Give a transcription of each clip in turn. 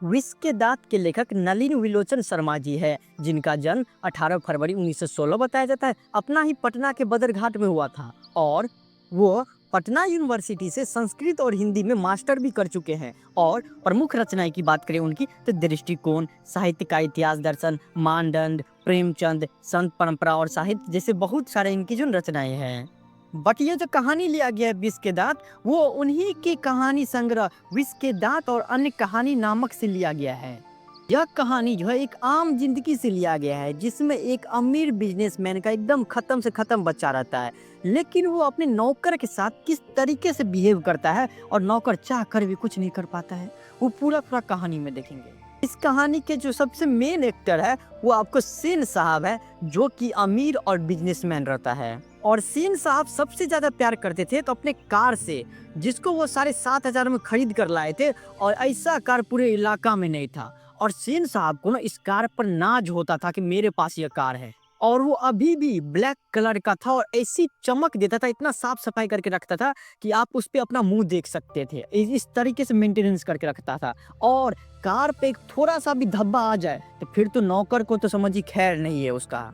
विष के दांत के लेखक नलिन विलोचन शर्मा जी है, जिनका जन्म 18 फरवरी 1916 बताया जाता है। अपना ही पटना के बदरघाट में हुआ था और वो पटना यूनिवर्सिटी से संस्कृत और हिंदी में मास्टर भी कर चुके हैं। और प्रमुख रचनाएं की बात करें उनकी तो दृष्टिकोण, साहित्य का इतिहास दर्शन, मानदंड, प्रेमचंद, संत परंपरा और साहित्य जैसे बहुत सारे इनकी जो रचनाएं हैं। बट ये जो कहानी लिया गया है विष के दांत, वो उन्हीं की कहानी संग्रह विष के दांत और अन्य कहानी नामक से लिया गया है। यह कहानी जो है एक आम जिंदगी से लिया गया है, जिसमें एक अमीर बिजनेसमैन का एकदम खत्म से खत्म बच्चा रहता है, लेकिन वो अपने नौकर के साथ किस तरीके से बिहेव करता है और नौकर चाह कर भी कुछ नहीं कर पाता है, वो पूरा पूरा कहानी में देखेंगे। इस कहानी के जो सबसे मेन एक्टर है वो आपको सेन साहब है, जो कि अमीर और बिजनेसमैन रहता है। और सेन साहब सबसे ज्यादा प्यार करते थे तो अपने कार से, जिसको वो 7,500 में खरीद कर लाए थे, और ऐसा कार पूरे इलाका में नहीं था। और सेन साहब को ना इस कार पर नाज होता था कि मेरे पास ये कार है, और वो अभी भी ब्लैक कलर का था और ऐसी चमक देता था, इतना साफ सफाई करके रखता था कि आप उस पे अपना मुंह देख सकते थे। इस तरीके से मेंटेनेंस करके रखता था। और कार पे एक थोड़ा सा भी धब्बा आ जाए तो फिर तो नौकर को तो समझिए खैर नहीं है उसका।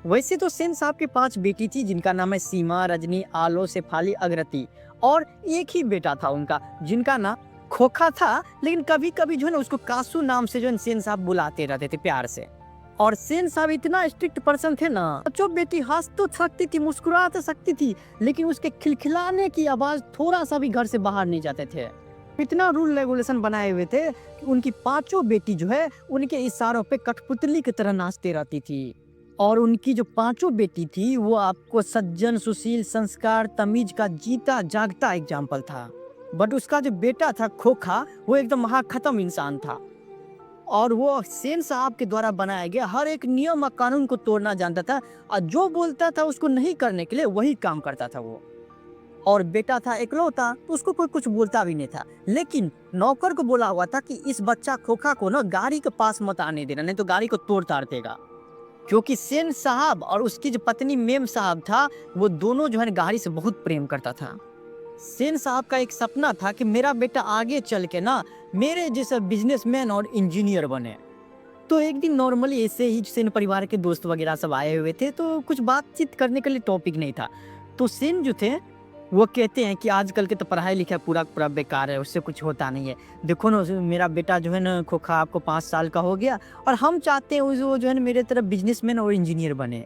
वैसे तो सेन साहब की 5 बेटी थी, जिनका नाम है सीमा, रजनी, आलो, शेफाली, अग्रति। और एक ही बेटा था उनका, जिनका नाम खोखा था, लेकिन कभी कभी जो है ना उसको कासू नाम से जो है सेन साहब बुलाते रहते थे प्यार से। और सेन साहब इतना स्ट्रिक्ट पर्सन थे ना, जो बेटी हंस तो सकती थी, मुस्कुरा तो सकती थी, लेकिन उसके खिलखिलाने की आवाज थोड़ा सा भी घर से बाहर नहीं जाते थे। इतना रूल रेगुलेशन बनाए हुए थे कि उनकी 5 बेटी जो है उनके इशारों पे कठपुतली की तरह नाचते रहती थी। और उनकी जो 5 बेटी थी वो आपको सज्जन, सुशील, संस्कार, तमीज का जीता जागता एग्जाम्पल था। बट उसका जो बेटा था खोखा, वो एकदम महाखत्म इंसान था, और वो सेन साहब के द्वारा बनाया गया हर एक नियम और कानून को तोड़ना जानता था, और जो बोलता था उसको नहीं करने के लिए वही काम करता था वो। और बेटा था इकलौता, तो उसको कोई कुछ बोलता भी नहीं था, लेकिन नौकर को बोला हुआ था कि इस बच्चा खोखा को ना गाड़ी के पास मत आने देना, नहीं तो गाड़ी को तोड़ ताड़ देगा। क्योंकि सेन साहब और उसकी जो पत्नी मेम साहब था, वो दोनों जो है गाड़ी से बहुत प्रेम करता था। सेन साहब का एक सपना था कि मेरा बेटा आगे चल के ना मेरे जैसा बिजनेसमैन और इंजीनियर बने। तो एक दिन नॉर्मली ऐसे ही सेन परिवार के दोस्त वगैरह सब आए हुए थे, तो कुछ बातचीत करने के लिए टॉपिक नहीं था। तो सेन जो थे वो कहते हैं कि आजकल के तो पढ़ाई लिखाई पूरा पूरा बेकार है, उससे कुछ होता नहीं है। देखो ना मेरा बेटा जो है ना खोखा, आपको 5 साल का हो गया, और हम चाहते हैं वो जो है ना मेरे तरफ बिजनेसमैन और इंजीनियर बने।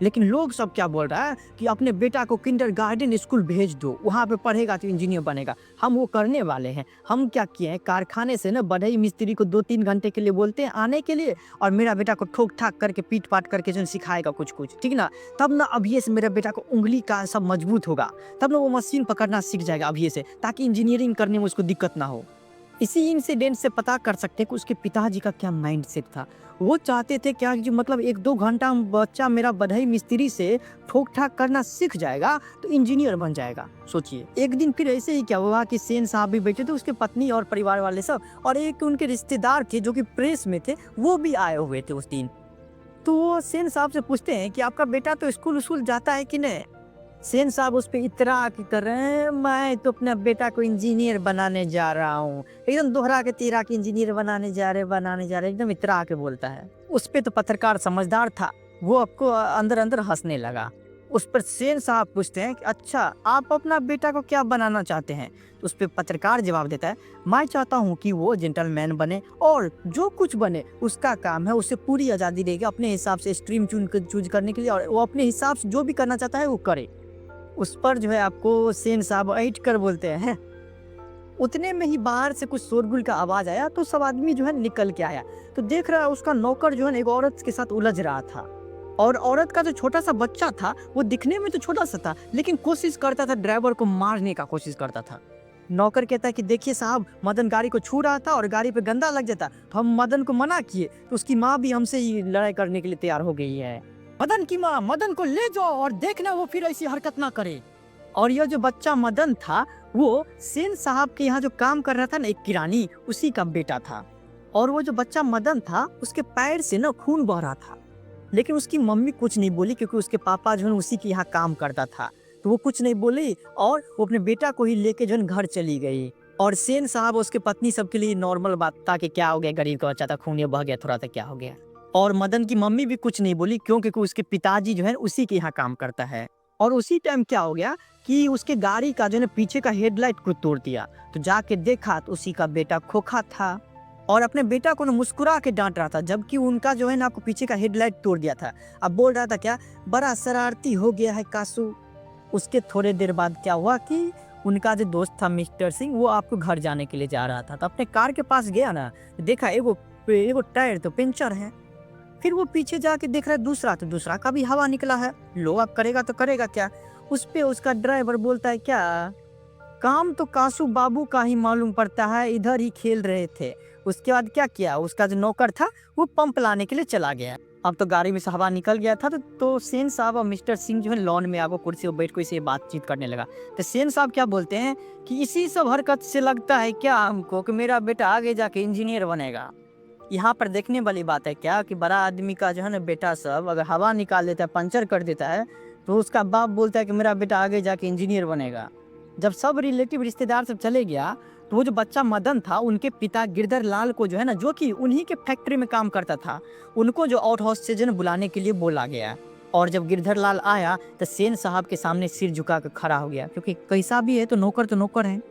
लेकिन लोग सब क्या बोल रहा है कि अपने बेटा को किंडरगार्टन स्कूल भेज दो, वहाँ पे पढ़ेगा तो इंजीनियर बनेगा। हम वो करने वाले हैं। हम क्या किए हैं, कारखाने से ना बढ़ई मिस्त्री को 2-3 घंटे के लिए बोलते हैं आने के लिए, और मेरा बेटा को ठोक ठाक करके पीट पाट करके जो सिखाएगा कुछ कुछ, ठीक ना। तब ना अभी से मेरा बेटा को उंगली का सब मजबूत होगा, तब ना वो मशीन पकड़ना सीख जाएगा अभी से, ताकि इंजीनियरिंग करने में उसको दिक्कत ना हो। इसी इंसिडेंट से पता कर सकते हैं कि उसके पिताजी का क्या माइंडसेट था। वो चाहते थे क्या कि मतलब 1-2 घंटा बच्चा मेरा बढ़ई मिस्त्री से ठोक ठाक करना सीख जाएगा तो इंजीनियर बन जाएगा। सोचिए, एक दिन फिर ऐसे ही क्या हुआ कि सेन साहब भी बैठे थे, उसके पत्नी और परिवार वाले सब, और एक उनके रिश्तेदार थे जो कि प्रेस में थे, वो भी आए हुए थे उस दिन। तो वो सेन साहब से पूछते हैं कि आपका बेटा तो स्कूल जाता है कि नहीं। सेन साहब उस पे इतरा के कर रहे हैं, मैं तो अपने बेटा को इंजीनियर बनाने जा रहा हूँ, एकदम दोहरा के तीरा के इंजीनियर बनाने जा रहे, एकदम इतरा के बोलता है। उस पे तो पत्रकार समझदार था, वो आपको अंदर अंदर हंसने लगा। उस पर सेन साहब पूछते हैं कि अच्छा, आप अपना बेटा को क्या बनाना चाहते हैं। तो उस पर पत्रकार जवाब देता है, मैं चाहता हूँ कि वो जेंटलमैन बने, और जो कुछ बने उसका काम है, उसे पूरी आज़ादी देगा अपने हिसाब से स्ट्रीम चूज करने के लिए, और वो अपने हिसाब से जो भी करना चाहता है वो करे। उस पर जो है आपको सेन साहब ऐंठ कर बोलते हैं। उतने में ही बाहर से कुछ शोरगुल का आवाज आया, तो सब आदमी जो है निकल के आया, तो देख रहा है उसका नौकर जो है एक औरत के साथ उलझ रहा था। और औरत का जो छोटा सा बच्चा था वो दिखने में तो छोटा सा था, लेकिन कोशिश करता था ड्राइवर को मारने का कोशिश करता था। नौकर कहता है कि देखिए साहब, मदन गाड़ी को छू रहा था और गाड़ी पे गंदा लग जाता, तो हम मदन को मना किए, तो उसकी माँ भी हमसे ही लड़ाई करने के लिए तैयार हो गई है। मदन की माँ, मदन को ले जाओ और देखना वो फिर ऐसी हरकत ना करे। और यह जो बच्चा मदन था, वो सेन साहब के यहाँ जो काम कर रहा था ना, एक किरानी, उसी का बेटा था। और वो जो बच्चा मदन था, उसके पैर से ना खून बह रहा था, लेकिन उसकी मम्मी कुछ नहीं बोली, क्योंकि उसके पापा जो है उसी के यहाँ काम करता था, तो वो कुछ नहीं बोली, और वो अपने बेटा को ही लेके जो है घर चली गई। और सेन साहब उसके पत्नी सबके लिए नॉर्मल बात था कि क्या हो गया, गरीब का बच्चा था, खून ये बह गया थोड़ा, था क्या हो गया। और मदन की मम्मी भी कुछ नहीं बोली, क्योंकि उसके पिताजी जो है उसी के यहाँ काम करता है। और उसी टाइम क्या हो गया कि उसके गाड़ी का जो है पीछे का हेडलाइट को तोड़ दिया। तो जाके देखा तो उसी का बेटा खोखा था और अपने बेटा को ना मुस्कुरा के डांट रहा था, जबकि उनका जो है ना आपको पीछे का हेडलाइट तोड़ दिया था। अब बोल रहा था क्या, बड़ा शरारती हो गया है कासू। उसके थोड़े देर बाद क्या हुआ कि उनका जो दोस्त था मिस्टर सिंह, वो आपको घर जाने के लिए जा रहा था। तो अपने कार के पास गया ना, देखा एगो एगो टायर तो पंचर है। फिर वो पीछे जाके देख रहा है दूसरा, तो दूसरा का भी हवा निकला है। लो अब करेगा तो करेगा क्या। उस पे उसका ड्राइवर बोलता है क्या, काम तो कासू बाबू का ही मालूम पड़ता है, इधर ही खेल रहे थे। उसके बाद क्या किया, उसका जो नौकर था वो पंप लाने के लिए चला गया। अब तो गाड़ी में से हवा निकल गया था। तो सेन साहब और मिस्टर सिंह जो है लॉन में आगो कुर्सी पर बैठ कर इसे बातचीत करने लगा। तो सेन साहब क्या बोलते हैं कि इसी सब हरकत से लगता है क्या हमको कि मेरा बेटा आगे जाके इंजीनियर बनेगा। यहाँ पर देखने वाली बात है क्या कि बड़ा आदमी का जो है ना बेटा सब अगर हवा निकाल देता है, पंचर कर देता है, तो उसका बाप बोलता है कि मेरा बेटा आगे जाके इंजीनियर बनेगा। जब सब रिलेटिव रिश्तेदार सब चले गया, तो वो जो बच्चा मदन था, उनके पिता गिरधर लाल को जो है ना, जो कि उन्हीं के फैक्ट्री में काम करता था, उनको जो आउट हाउस से जो है ना बुलाने के लिए बोला गया। और जब गिरधर लाल आया तो सेन साहब के सामने सिर झुका कर खड़ा हो गया, क्योंकि कैसा भी है तो नौकर है।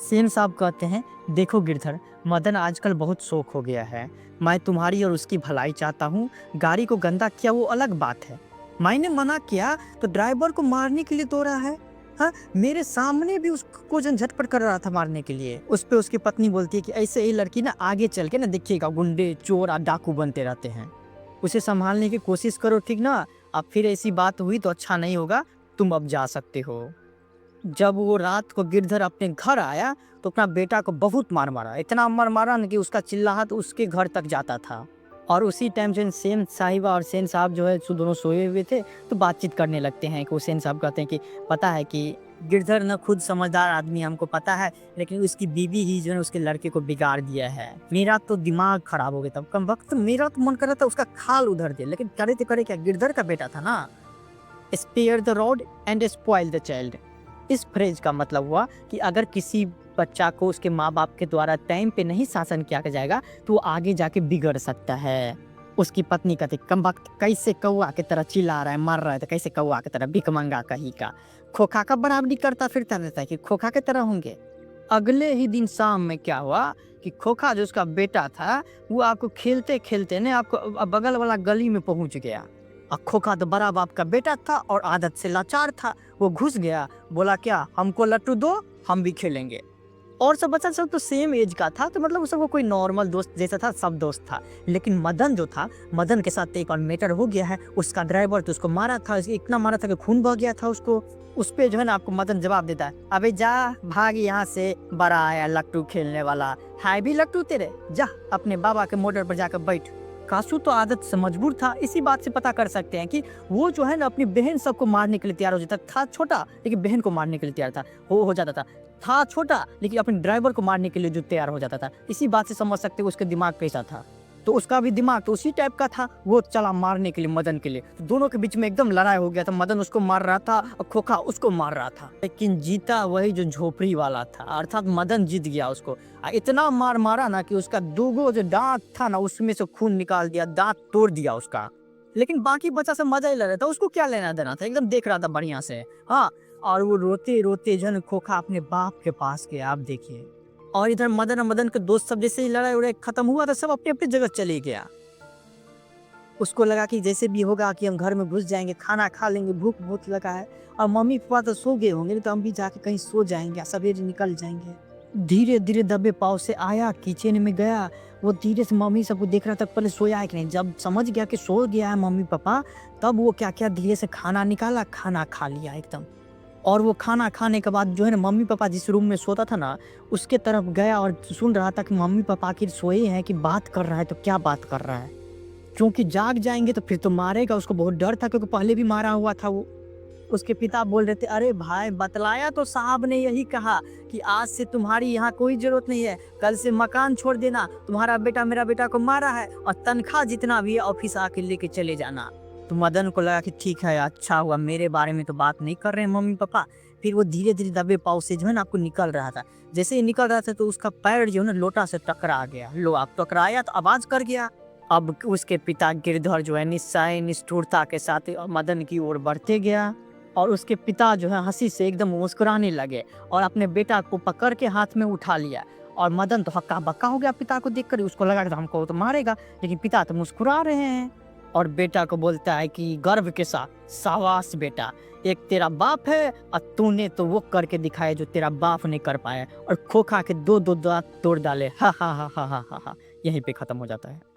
सेन साहब कहते हैं, देखो गिरधर, मदन आजकल बहुत शौक हो गया है। मैं तुम्हारी और उसकी भलाई चाहता हूँ। गाड़ी को गंदा किया वो अलग बात है, मैंने मना किया तो ड्राइवर को मारने के लिए दौड़ा है। हाँ, मेरे सामने भी उसको झटपट कर रहा था मारने के लिए। उस पे उसकी पत्नी बोलती है कि ऐसे ही लड़की ना आगे चल के ना देखिएगा गुंडे चोर और डाकू बनते रहते हैं, उसे संभालने की कोशिश करो, ठीक ना। अब फिर ऐसी बात हुई तो अच्छा नहीं होगा, तुम अब जा सकते हो। जब वो रात को गिरधर अपने घर आया तो अपना बेटा को बहुत मार मारा, इतना मार मारा ना कि उसका चिल्लाहट उसके घर तक जाता था। और उसी टाइम जो सेन साहिबा और सेन साहब जो है दोनों सोए हुए थे, तो बातचीत करने लगते हैं। कि वो सेन साहब कहते हैं कि पता है कि गिरधर न खुद समझदार आदमी, हमको पता है, लेकिन उसकी बीवी ही जो है उसके लड़के को बिगाड़ दिया है। मेरा तो दिमाग खराब हो गया था कम वक्त, मेरा तो मन कर रहा था उसका खाल उधर दे, लेकिन करे तो करे क्या, गिरधर का बेटा था ना। Spare the rod and spoil the child, इस फ्रेज का मतलब हुआ कि अगर किसी बच्चा को उसके माँ बाप के द्वारा टाइम पे नहीं शासन किया जाएगा तो वो आगे जाके बिगड़ सकता है। उसकी पत्नी कहती, कम वक्त कैसे कौआ की तरह चिल्ला रहा है, मर रहा है, तो कैसे कौआ की तरह, भिकमंगा कहीं का, खोखा का बराबरी करता फिरता रहता है कि खोखा की तरह होंगे। अगले ही दिन शाम में क्या हुआ कि खोखा जो उसका बेटा था, वो आपको खेलते खेलते ने आपको बगल वाला गली में पहुंच गया। और खोखा तो बड़ा बाप का बेटा था और आदत से लाचार था। वो घुस गया, बोला क्या, हमको लट्टू दो, हम भी खेलेंगे। और सब बच्चा सब तो सेम एज का था, तो मतलब उस सबको कोई नॉर्मल दोस्त जैसा था, सब दोस्त था। लेकिन मदन जो था, मदन के साथ एक और मैटर हो गया है। उसका ड्राइवर तो उसको मारा था, इतना मारा था कि खून बह गया था उसको। उस पे जो है ना आपको मदन जवाब देता है, अबे जा भाग यहाँ से, बड़ा आया लट्टू खेलने वाला है, भी लट्टू तेरे, जा अपने बाबा के मोटर पर जाकर बैठ। कासू तो आदत से मजबूर था। इसी बात से पता कर सकते हैं कि वो जो है ना अपनी बहन सबको मारने के लिए तैयार हो जाता था। छोटा लेकिन बहन को मारने के लिए तैयार था, हो जाता था छोटा लेकिन अपने ड्राइवर को मारने के लिए जो तैयार हो जाता था। इसी बात से समझ सकते हो उसके दिमाग कैसा था। तो उसका भी दिमाग तो उसी टाइप का था, वो चला मारने के लिए मदन के लिए। तो दोनों के बीच में एकदम लड़ाई हो गया था, मदन उसको मार रहा था और खोखा उसको मार रहा था। लेकिन जीता वही जो झोपड़ी वाला था, अर्थात मदन जीत गया उसको। इतना मार मारा ना कि उसका दूगो जो दांत था ना उसमें से खून निकाल दिया, दांत तोड़ दिया उसका। लेकिन बाकी बच्चा सब मजा ही ले रहा था, उसको क्या लेना देना था, एकदम देख रहा था बढ़िया से। हाँ, और वो रोते रोते जन खोखा अपने बाप के पास गया, आप देखिए। और इधर मदन और मदन के दोस्त सब जैसे ही लड़ाई उड़ाई खत्म हुआ तो सब अपनी अपनी जगह चले गया। उसको लगा कि जैसे भी होगा कि हम घर में घुस जाएंगे, खाना खा लेंगे, भूख बहुत लगा है। और मम्मी पापा तो सो गए होंगे, तो हम भी जाके कहीं सो जाएंगे, सवेरे निकल जाएंगे। धीरे धीरे दबे पाँव से आया, किचन में गया। वो धीरे से मम्मी सबको देख रहा था, पहले सोया है कि नहीं। जब समझ गया कि सो गया है मम्मी पापा, तब वो क्या क्या धीरे से खाना निकाला, खाना खा लिया एकदम। और वो खाना खाने के बाद जो है ना मम्मी पापा जिस रूम में सोता था ना उसके तरफ गया और सुन रहा था कि मम्मी पापा आखिर सोए हैं कि बात कर रहा है, तो क्या बात कर रहा है। क्योंकि जाग जाएंगे तो फिर तो मारेगा, उसको बहुत डर था क्योंकि पहले भी मारा हुआ था वो। उसके पिता बोल रहे थे, अरे भाई बतलाया तो साहब ने यही कहा कि आज से तुम्हारी यहाँ कोई जरूरत नहीं है, कल से मकान छोड़ देना, तुम्हारा बेटा मेरा बेटा को मारा है और तनख्वाह जितना भी है ऑफिस आके लेके चले जाना। तो मदन को लगा कि ठीक है, अच्छा हुआ, मेरे बारे में तो बात नहीं कर रहे हैं मम्मी पापा। फिर वो धीरे-धीरे दबे पाँव से जो है ना आपको निकल रहा था। जैसे ही निकल रहा था तो उसका पैर जो है ना लोटा से टकरा गया। लो अब टकराया तो आवाज़ कर गया। अब उसके पिता गिरधर जो है निस्सहाय निष्ठुरता के साथ मदन की ओर बढ़ते गया और उसके पिता जो है हँसी से एकदम मुस्कुराने लगे और अपने बेटा को पकड़ के हाथ में उठा लिया। और मदन तो हक्का-बक्का हो गया पिता को देखकर, उसको लगा कि हमको तो मारेगा, लेकिन पिता तो मुस्कुरा रहे हैं। और बेटा को बोलता है कि गर्व के साथ, शाबाश बेटा, एक तेरा बाप है और तूने तो वो करके दिखाया जो तेरा बाप नहीं कर पाया, और खोखा के 2-2 दाँत तोड़ डाले। हा हा हा हा हा हा हा। यहीं पे खत्म हो जाता है।